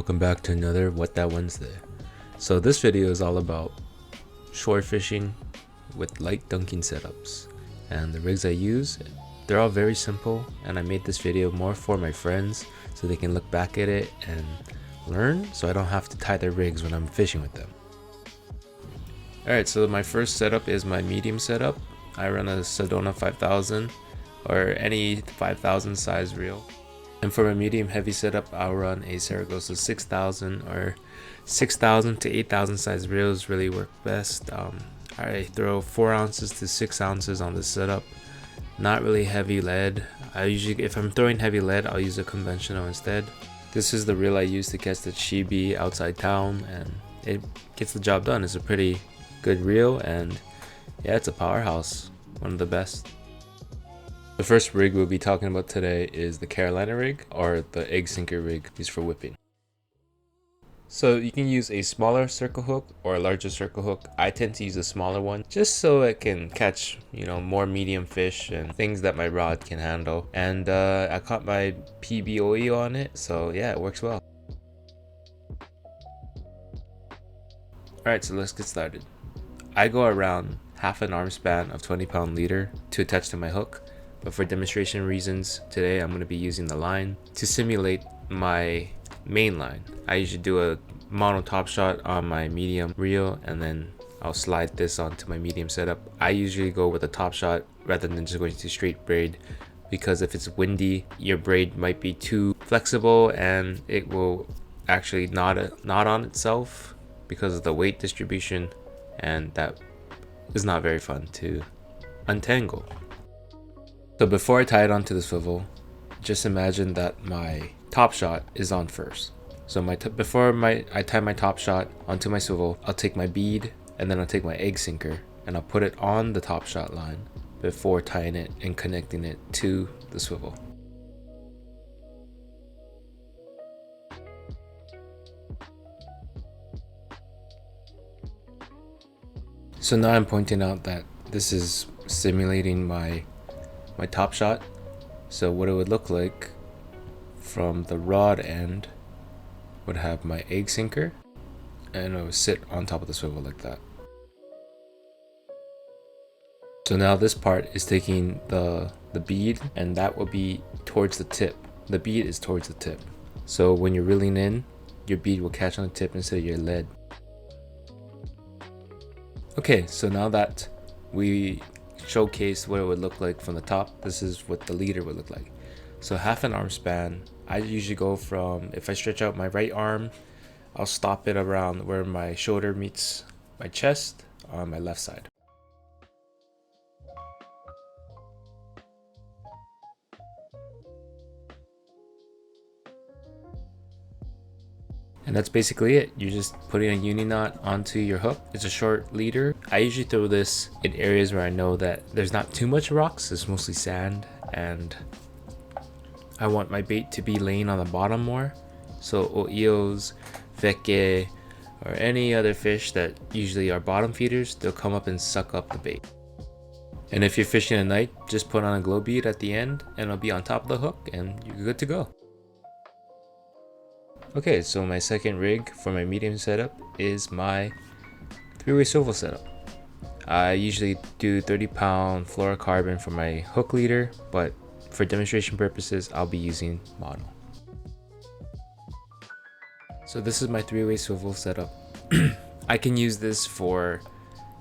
welcome back to another What That Wednesday. So this video is all about shore fishing with light dunking setups, and the rigs I use, they're all very simple, and I made this video more for my friends so they can look back at it and learn, so I don't have to tie their rigs when I'm fishing with them. Alright, so my first setup is my medium setup. I run a Sedona 5000 or any 5000 size reel. And for my medium heavy setup, I'll run a Saragossa 6000 or 6000 to 8000 size reels really work best. I throw 4 ounces to 6 ounces on this setup. Not really heavy lead. If I'm throwing heavy lead, I'll use a conventional instead. This is the reel I use to catch the chibi outside town, and it gets the job done. It's a pretty good reel, and yeah, it's a powerhouse. One of the best. The first rig we'll be talking about today is the Carolina rig, or the egg sinker rig used for whipping. So you can use a smaller circle hook or a larger circle hook. I tend to use a smaller one just so it can catch, more medium fish and things that my rod can handle. And I caught my PBOE on it, so yeah, it works well. Alright, so let's get started. I go around half an arm span of 20-pound leader to attach to my hook. But for demonstration reasons, today I'm going to be using the line to simulate my main line. I usually do a mono top shot on my medium reel, and then I'll slide this onto my medium setup. I usually go with a top shot rather than just going to straight braid, because if it's windy, your braid might be too flexible and it will actually knot on itself because of the weight distribution, and that is not very fun to untangle. So before I tie it onto the swivel, just imagine that my top shot is on first. So before I tie my top shot onto my swivel, I'll take my bead and then I'll take my egg sinker and I'll put it on the top shot line before tying it and connecting it to the swivel. So now I'm pointing out that this is simulating my top shot. So what it would look like from the rod end would have my egg sinker, and it would sit on top of the swivel like that. So now this part is taking the bead, and that will be towards the tip. The bead is towards the tip. So when you're reeling in, your bead will catch on the tip instead of your lead. Okay, so now that we showcase what it would look like from the top, this is what the leader would look like. So half an arm span, I usually go from, if I stretch out my right arm, I'll stop it around where my shoulder meets my chest on my left side. And that's basically it. You're just putting a uni knot onto your hook. It's a short leader. I usually throw this in areas where I know that there's not too much rocks. It's mostly sand, and I want my bait to be laying on the bottom more. So oeos, veke, or any other fish that usually are bottom feeders, they'll come up and suck up the bait. And if you're fishing at night, just put on a glow bead at the end and it'll be on top of the hook and you're good to go. Okay, so my second rig for my medium setup is my 3-way swivel setup. I usually do 30-pound fluorocarbon for my hook leader, but for demonstration purposes, I'll be using mono. So this is my 3-way swivel setup. I can use this for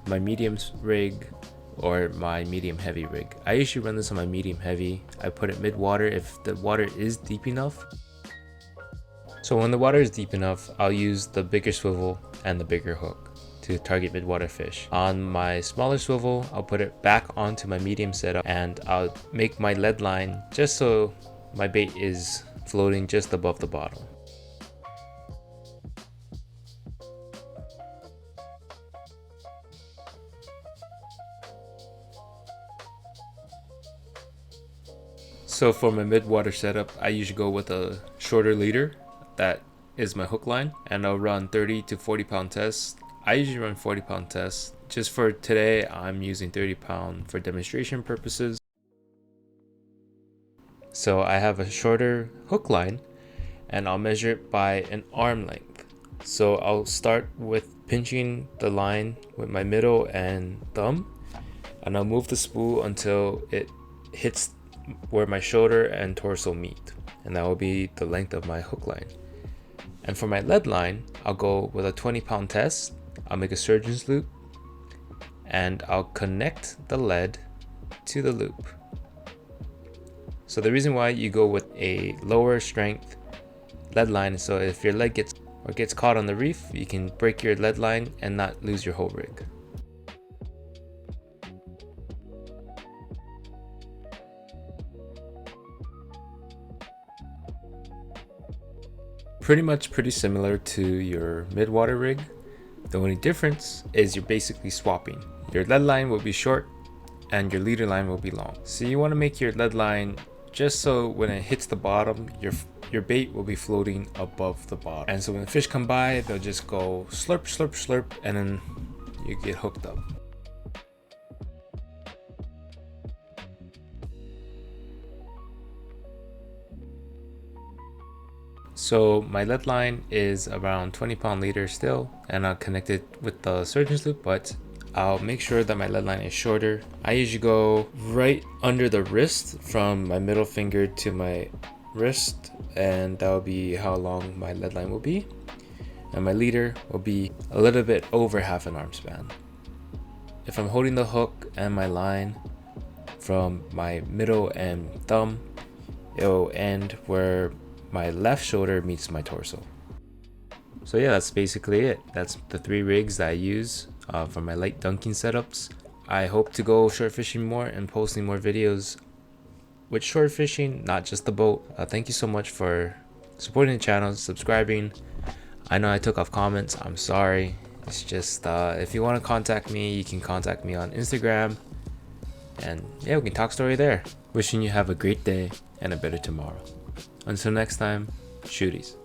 my medium rig or my medium heavy rig. I usually run this on my medium heavy. I put it mid-water if the water is deep enough. So when the water is deep enough, I'll use the bigger swivel and the bigger hook to target midwater fish. On my smaller swivel, I'll put it back onto my medium setup, and I'll make my lead line just so my bait is floating just above the bottom. So for my midwater setup, I usually go with a shorter leader. That is my hook line, and I'll run 30 to 40-pound tests. I usually run 40-pound tests. Just for today, I'm using 30-pound for demonstration purposes. So I have a shorter hook line, and I'll measure it by an arm length. So I'll start with pinching the line with my middle and thumb, and I'll move the spool until it hits where my shoulder and torso meet, and that will be the length of my hook line. And for my lead line, I'll go with a 20-pound test. I'll make a surgeon's loop, and I'll connect the lead to the loop. So the reason why you go with a lower strength lead line is so if your lead gets caught on the reef, you can break your lead line and not lose your whole rig. Pretty similar to your mid-water rig. The only difference is you're basically swapping. Your lead line will be short and your leader line will be long. So you want to make your lead line just so when it hits the bottom, your bait will be floating above the bottom. And so when the fish come by, they'll just go slurp, slurp, slurp, and then you get hooked up. So my lead line is around 20-pound leader still, and I'll connect it with the surgeon's loop, but I'll make sure that my lead line is shorter. I usually go right under the wrist from my middle finger to my wrist, and that will be how long my lead line will be. And my leader will be a little bit over half an arm span. If I'm holding the hook and my line from my middle and thumb, it will end where my left shoulder meets my torso. So yeah, that's basically it. That's the 3 rigs that I use for my light dunking setups. I hope to go short fishing more and posting more videos with short fishing, not just the boat. Thank you so much for supporting the channel, subscribing. I know I took off comments, I'm sorry. It's just if you want to contact me, you can contact me on Instagram, and yeah, we can talk story there. Wishing you have a great day and a better tomorrow. Until next time, shooties.